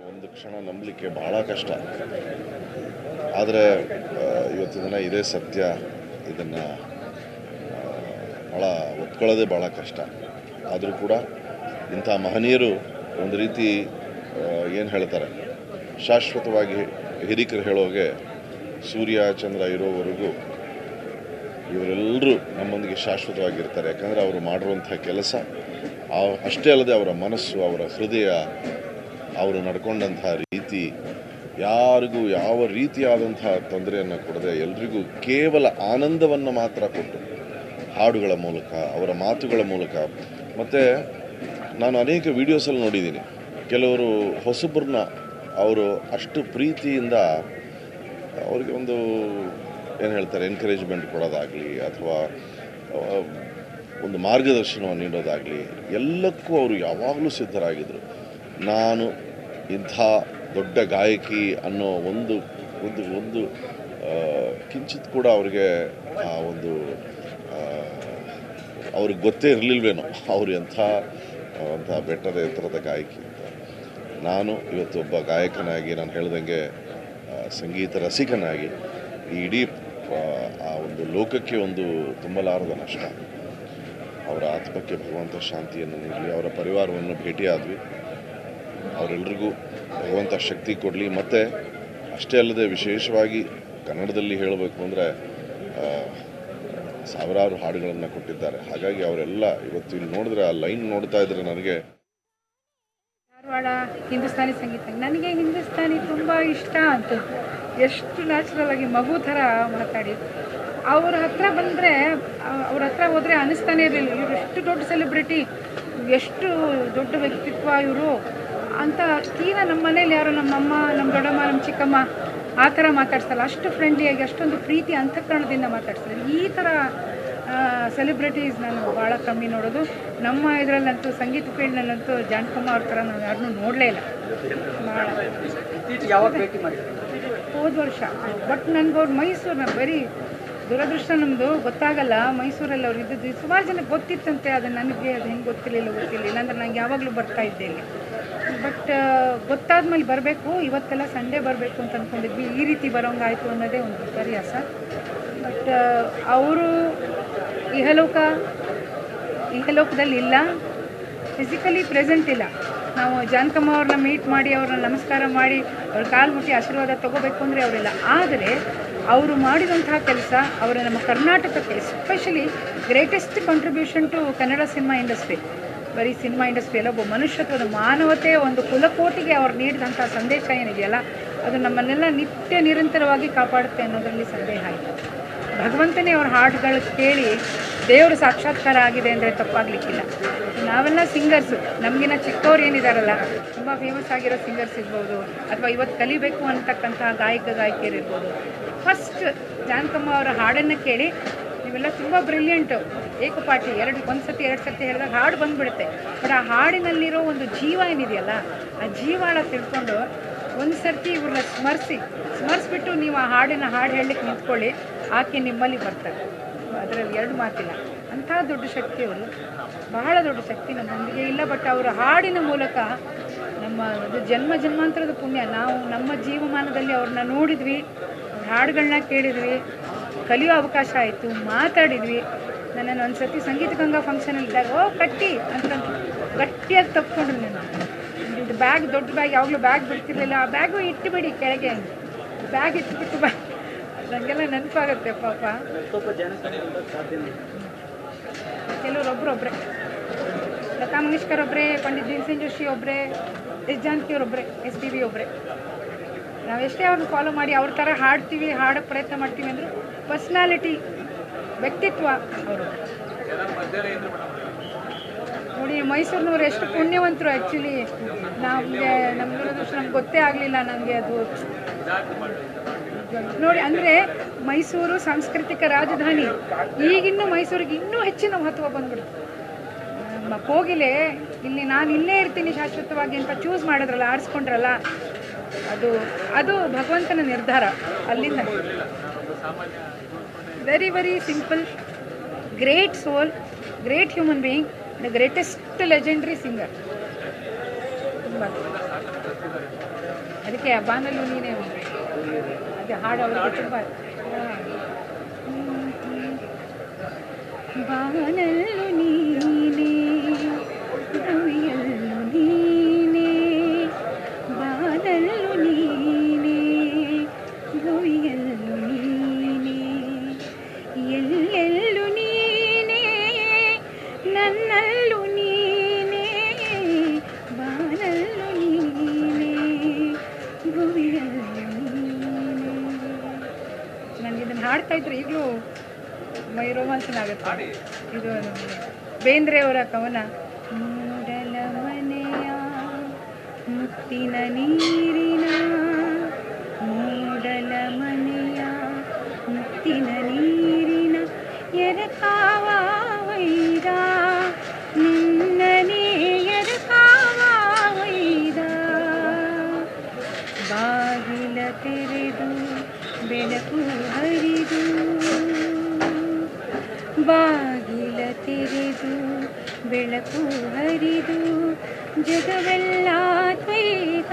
ಒಂದು ಕ್ಷಣ ನಂಬಲಿಕ್ಕೆ ಬಹಳ ಕಷ್ಟ. ಆದರೆ ಇವತ್ತಿನ ದಿನ ಇದೇ ಸತ್ಯ. ಇದನ್ನು ಭಾಳ ಒಪ್ಕೊಳ್ಳೋದೇ ಭಾಳ ಕಷ್ಟ. ಆದರೂ ಕೂಡ ಇಂಥ ಮಹನೀಯರು ಒಂದು ರೀತಿ ಏನು ಹೇಳ್ತಾರೆ, ಶಾಶ್ವತವಾಗಿ ಹಿರಿಕರು ಹೇಳೋಗೆ ಸೂರ್ಯ ಚಂದ್ರ ಇರೋವರೆಗೂ ಇವರೆಲ್ಲರೂ ನಮ್ಮೊಂದಿಗೆ ಶಾಶ್ವತವಾಗಿರ್ತಾರೆ. ಯಾಕಂದರೆ ಅವರು ಮಾಡಿರುವಂಥ ಕೆಲಸ ಅಷ್ಟೇ ಅಲ್ಲದೆ ಅವರ ಮನಸ್ಸು, ಅವರ ಹೃದಯ, ಅವರು ನಡ್ಕೊಂಡಂಥ ರೀತಿ ಯಾರಿಗೂ ಯಾವ ರೀತಿಯಾದಂಥ ತೊಂದರೆಯನ್ನು ಕೊಡದೆ ಎಲ್ರಿಗೂ ಕೇವಲ ಆನಂದವನ್ನು ಮಾತ್ರ ಕೊಟ್ಟು ಹಾಡುಗಳ ಮೂಲಕ, ಅವರ ಮಾತುಗಳ ಮೂಲಕ. ಮತ್ತು ನಾನು ಅನೇಕ ವೀಡಿಯೋಸಲ್ಲಿ ನೋಡಿದ್ದೀನಿ, ಕೆಲವರು ಹೊಸಬ್ರನ್ನ ಅವರು ಅಷ್ಟು ಪ್ರೀತಿಯಿಂದ ಅವರಿಗೆ ಏನು ಹೇಳ್ತಾರೆ, ಎನ್ಕರೇಜ್ಮೆಂಟ್ ಕೊಡೋದಾಗಲಿ ಅಥವಾ ಒಂದು ಮಾರ್ಗದರ್ಶನವನ್ನು ನೀಡೋದಾಗಲಿ ಎಲ್ಲಕ್ಕೂ ಅವರು ಯಾವಾಗಲೂ ಸಿದ್ಧರಾಗಿದ್ದರು. ನಾನು ಇಂಥ ದೊಡ್ಡ ಗಾಯಕಿ ಅನ್ನೋ ಒಂದು ಒಂದು ಒಂದು ಕಿಂಚಿತ್ ಕೂಡ ಅವ್ರಿಗೆ ಅವ್ರಿಗೆ ಗೊತ್ತೇ ಇರಲಿಲ್ವೇನೋ ಅವರು ಅಂಥ ಬೆಟ್ಟದ ಎತ್ತರದ ಗಾಯಕಿ ಅಂತ. ನಾನು ಇವತ್ತು ಒಬ್ಬ ಗಾಯಕನಾಗಿ, ನಾನು ಹೇಳ್ದಂಗೆ ಸಂಗೀತ ರಸಿಕನಾಗಿ ಈ ಇಡೀ ಆ ಒಂದು ಲೋಕಕ್ಕೆ ಒಂದು ತುಂಬಲಾರದ ನಷ್ಟ. ಅವರ ಆತ್ಮಕ್ಕೆ ಭಗವಂತ ಶಾಂತಿಯನ್ನು ನೀಡಲಿ. ಅವರ ಪರಿವಾರವನ್ನು ಭೇಟಿಯಾದ್ವಿ. ಅವರೆಲ್ಲರಿಗೂ ಭಗವಂತ ಶಕ್ತಿ ಕೊಡಲಿ. ಮತ್ತು ಅಷ್ಟೇ ಅಲ್ಲದೆ ವಿಶೇಷವಾಗಿ ಕನ್ನಡದಲ್ಲಿ ಹೇಳಬೇಕು ಅಂದರೆ ಸಾವಿರಾರು ಹಾಡುಗಳನ್ನು ಕೊಟ್ಟಿದ್ದಾರೆ. ಹಾಗಾಗಿ ಅವರೆಲ್ಲ ಇವತ್ತು ಇಲ್ಲಿ ನೋಡಿದ್ರೆ, ಆ ಲೈನ್ ನೋಡ್ತಾ ಇದ್ರೆ ನನಗೆ ಧಾರವಾಡ ಹಿಂದೂಸ್ತಾನಿ ಸಂಗೀತ, ನನಗೆ ಹಿಂದೂಸ್ತಾನಿ ತುಂಬ ಇಷ್ಟ ಅಂತ. ಎಷ್ಟು ನ್ಯಾಚುರಲ್ ಆಗಿ ಮಗು ಥರ ಮಾತಾಡಿ ಅವ್ರ ಹತ್ರ ಬಂದರೆ, ಅವ್ರ ಹತ್ರ ಹೋದರೆ ಅನ್ನಿಸ್ತಾನೆ ಇರಲಿಲ್ಲ ಇವರು ಎಷ್ಟು ದೊಡ್ಡ ಸೆಲೆಬ್ರಿಟಿ, ಎಷ್ಟು ದೊಡ್ಡ ವ್ಯಕ್ತಿತ್ವ ಇವರು ಅಂತ. ತೀರಾ ನಮ್ಮ ಮನೇಲಿ ಯಾರು ನಮ್ಮಮ್ಮ, ನಮ್ಮ ದೊಡ್ಡಮ್ಮ, ನಮ್ಮ ಚಿಕ್ಕಮ್ಮ ಆ ಥರ ಮಾತಾಡ್ಸಲ್ಲ. ಅಷ್ಟು ಫ್ರೆಂಡ್ಲಿಯಾಗಿ, ಅಷ್ಟೊಂದು ಪ್ರೀತಿ ಅಂತಃಕರಣದಿಂದ ಮಾತಾಡ್ತಾರೆ. ಈ ಥರ ಸೆಲೆಬ್ರಿಟೀಸ್ ನಾನು ಭಾಳ ಕಮ್ಮಿ ನೋಡೋದು. ನಮ್ಮ ಇದರಲ್ಲಂತೂ ಸಂಗೀತ ಫೀಲ್ಡ್ನಲ್ಲಂತೂ ಜಾನಕಮ್ಮ ಅವ್ರ ಥರ ನಾವು ಯಾರನ್ನೂ ನೋಡಲೇ ಇಲ್ಲ. ಭಾಳ ಹೋದ ವರ್ಷ. ಬಟ್ ನನಗೆ ಅವ್ರು ಮೈಸೂರಿನ ಬರೀ ದುರದೃಷ್ಟ ನಮ್ಮದು ಗೊತ್ತಾಗಲ್ಲ. ಮೈಸೂರಲ್ಲಿ ಅವ್ರು ಇದ್ದದ್ದು ಸುಮಾರು ಜನಕ್ಕೆ ಗೊತ್ತಿತ್ತಂತೆ, ಅದು ನನಗೆ ಅದು ಹೆಂಗೆ ಗೊತ್ತಿರಲಿಲ್ಲ. ಅಂದರೆ ನಂಗೆ ಯಾವಾಗಲೂ ಬರ್ತಾ ಇದ್ದೆ ಇಲ್ಲಿ. ಬಟ್ ಗೊತ್ತಾದ್ಮೇಲೆ ಬರಬೇಕು, ಇವತ್ತೆಲ್ಲ ಸಂಡೇ ಬರಬೇಕು ಅಂತ ಅಂದ್ಕೊಂಡಿದ್ವಿ. ಈ ರೀತಿ ಬರೋಂಗಾಯಿತು ಅನ್ನೋದೇ ಒಂದು ವಿಪರ್ಯಾಸ. ಬಟ್ ಅವರು ಇಹಲೋಕದಲ್ಲಿ ಇಲ್ಲ, ಫಿಸಿಕಲಿ ಪ್ರೆಸೆಂಟ್ ಇಲ್ಲ. ನಾವು ಜಾನಕಮ್ಮ ಅವ್ರನ್ನ ಮೀಟ್ ಮಾಡಿ, ಅವ್ರನ್ನ ನಮಸ್ಕಾರ ಮಾಡಿ, ಅವ್ರ ಕಾಲು ಮುಟ್ಟಿ ಆಶೀರ್ವಾದ ತೊಗೋಬೇಕು ಅಂದರೆ ಅವರಿಲ್ಲ. ಆದರೆ ಅವರು ಮಾಡಿದಂತಹ ಕೆಲಸ, ಅವರ ನಮ್ಮ ಕರ್ನಾಟಕಕ್ಕೆ especially greatest contribution to Kannada cinema industry. ಬರೀ ಸಿನಿಮಾ ಇಂಡಸ್ಟ್ರಿ ಅಲ್ಲ, ಒಬ್ಬ ಮನುಷ್ಯತ್ವದ ಮಾನವತೆ, ಒಂದು ಕುಲಕೋಟಿಗೆ ಅವ್ರು ನೀಡಿದಂಥ ಸಂದೇಶ ಏನಿದೆಯಲ್ಲ, ಅದು ನಮ್ಮನ್ನೆಲ್ಲ ನಿತ್ಯ ನಿರಂತರವಾಗಿ ಕಾಪಾಡುತ್ತೆ ಅನ್ನೋದರಲ್ಲಿ ಸಂದೇಹ ಇಲ್ಲ. ಭಗವಂತನೇ ಅವ್ರ ಹಾಡುಗಳು ಕೇಳಿ ದೇವರು ಸಾಕ್ಷಾತ್ಕಾರ ಆಗಿದೆ ಅಂದರೆ ತಪ್ಪಾಗಲಿಕ್ಕಿಲ್ಲ. ನಾವೆಲ್ಲ ಸಿಂಗರ್ಸು, ನಮಗಿನ ಚಿಕ್ಕವ್ರು ಏನಿದಾರಲ್ಲ, ತುಂಬ ಫೇಮಸ್ ಆಗಿರೋ ಸಿಂಗರ್ಸ್ ಇರ್ಬೋದು, ಅಥವಾ ಇವತ್ತು ಕಲಿಬೇಕು ಅಂತಕ್ಕಂಥ ಗಾಯಕಿಯರು ಇರ್ಬೋದು. ಫಸ್ಟ್ ಜಾನಕಮ್ಮ ಅವರ ಹಾಡನ್ನು ಕೇಳಿ ನೀವೆಲ್ಲ ತುಂಬ ಬ್ರಿಲಿಯಂಟು, ಏಕಪಾಠಿ, ಒಂದು ಸತಿ ಹೇಳಿದಾಗ ಹಾಡು ಬಂದುಬಿಡುತ್ತೆ. ಬಟ್ ಆ ಹಾಡಿನಲ್ಲಿರೋ ಒಂದು ಜೀವ ಏನಿದೆಯಲ್ಲ, ಆ ಜೀವಾಳ ತಿಳ್ಕೊಂಡು ಒಂದು ಸರ್ತಿ ಇವ್ರನ್ನ ಸ್ಮರಿಸ್ಬಿಟ್ಟು ನೀವು ಆ ಹಾಡು ಹೇಳಲಿಕ್ಕೆ ನಿಂತ್ಕೊಳ್ಳಿ, ಆಕೆ ನಿಮ್ಮಲ್ಲಿ ಬರ್ತಾರೆ. ಅದರಲ್ಲಿ ಎರಡು ಮಾತಿಲ್ಲ. ಅಂಥ ದೊಡ್ಡ ಶಕ್ತಿ ಅವರು, ಬಹಳ ದೊಡ್ಡ ಶಕ್ತಿ ನಮ್ಮೊಂದಿಗೆ ಇಲ್ಲ. ಬಟ್ ಅವರ ಹಾಡಿನ ಮೂಲಕ ನಮ್ಮ ಅದು ಜನ್ಮಾಂತರದ ಪುಣ್ಯ. ನಾವು ನಮ್ಮ ಜೀವಮಾನದಲ್ಲಿ ಅವ್ರನ್ನ ನೋಡಿದ್ವಿ, ಹಾಡುಗಳನ್ನ ಕೇಳಿದ್ವಿ, ಕಲಿಯೋ ಅವಕಾಶ ಆಯಿತು, ಮಾತಾಡಿದ್ವಿ. ನನ್ನನ್ನು ಒಂದು ಸರ್ತಿ ಸಂಗೀತ ಗಂಗಾ ಫಂಕ್ಷನಲ್ಲಿ ಇದ್ದಾಗ ಕಟ್ಟಿ ಅಂತ ಗಟ್ಟಿಯಾಗಿ ತಪ್ಪಿಕೊಂಡ್ರು. ನಾನು ಇದು ಬ್ಯಾಗ್, ದೊಡ್ಡ ಬ್ಯಾಗ್, ಯಾವಾಗಲೂ ಬ್ಯಾಗ್ ಬಿಡ್ತಿರ್ಲಿಲ್ಲ. ಆ ಬ್ಯಾಗು ಇಟ್ಟುಬಿಡಿ ಕೆಳಗೆ, ಬ್ಯಾಗ್ ಇಟ್ಬಿಟ್ಟು ನನಗೆಲ್ಲ ನೆನಪಾಗುತ್ತೆ ಪಾಪ. ಕೆಲವರೊಬ್ಬರೊಬ್ಬರೇ, ಲತಾ ಮಂಗೇಶ್ಕರ್ ಒಬ್ಬರೇ, ಪಂಡಿತ್ ಭೀಮಸೇನ್ ಜೋಶಿ ಒಬ್ಬರೇ, ಎಸ್ ಜಾನಕಿಯವರೊಬ್ಬರೇ, SPB ಒಬ್ಬರೇ. ನಾವೆಷ್ಟೇ ಅವ್ರನ್ನ ಫಾಲೋ ಮಾಡಿ ಅವ್ರ ಥರ ಹಾಡ್ತೀವಿ, ಹಾಡೋಕ್ಕೆ ಪ್ರಯತ್ನ ಮಾಡ್ತೀವಿ ಅಂದರೆ ಪರ್ಸ್ನಾಲಿಟಿ, ವ್ಯಕ್ತಿತ್ವ ಅವರು. ನೋಡಿ, ಮೈಸೂರಿನವ್ರು ಎಷ್ಟು ಪುಣ್ಯವಂತರು. ಆ್ಯಕ್ಚುಲಿ ನಮ್ಗೆ ಗೊತ್ತೇ ಆಗಲಿಲ್ಲ ನನಗೆ ಅದು. ನೋಡಿ, ಅಂದರೆ ಮೈಸೂರು ಸಾಂಸ್ಕೃತಿಕ ರಾಜಧಾನಿ. ಈಗಿನ್ನೂ ಮೈಸೂರಿಗೆ ಇನ್ನೂ ಹೆಚ್ಚಿನ ಮಹತ್ವ ಬಂದ್ಬಿಡುತ್ತೆ. ನಮ್ಮ ಕೋಗಿಲೆ ಇಲ್ಲಿ ನಾನು ಇಲ್ಲೇ ಇರ್ತೀನಿ ಶಾಶ್ವತವಾಗಿ ಅಂತ ಚೂಸ್ ಮಾಡಿದ್ರಲ್ಲ, ಆರಿಸ್ಕೊಂಡ್ರಲ್ಲ, ಅದು ಭಗವಂತನ ನಿರ್ಧಾರ. ಅಲ್ಲಿಂದ very very simple, great soul, great human being, the greatest legendary singer. ತುಂಬ ಅದಕ್ಕೆ ಆ ಬಾನಲ್ಲೂ ನೀನೇ ಅದೇ ಹಾಡು ಅವರಿಗೆ ತುಂಬ ಬಾನಲ್ಲೂ ನೀನೇ ರವಿಯಲ್ಲೂ ನೀನೇ ಬಾನಲ್ಲೂ ನೀನೇ ರವಿಯಲ್ಲೂ ನೀನೇ ಎಲ್ಲೆಲ್ಲೂ ನೀನೇ ನನ್ನಲ್ಲೂ ನೀನೇ ಬಾನಲ್ಲೂ ನೀನೇ ಭುವಿಯಲ್ಲೂ ನೀನೇ. ನನಗೆ ಇದನ್ನು ಹಾಡ್ತಾ ಇದ್ರೆ ಈಗಲೂ ಮೈ ರೋಮಾಂಚನ ಆಗುತ್ತೆ. ಇದು ಬೇಂದ್ರೆ ಅವರ ಕವನ. ಮೂಡಲ ಮನೆಯ ಮುತ್ತಿನ ನೀರಿನ ಮೂಡಲ ಮನೆಯ ಮುತ್ತಿನ ನೀರಿನ ಎರಕಾವ ವೈದ ನಿನ್ನನೇ ಎರಕಾವ ವೈದ ಬಾಗಿಲ ತೆರೆದು ಬೆಳಕು ಹರಿದು ಬಾಗಿಲ ತೆರೆದು ಬೆಳಕು ಹರಿದು ಜಗವೆಲ್ಲ ತ್ವಯಿತ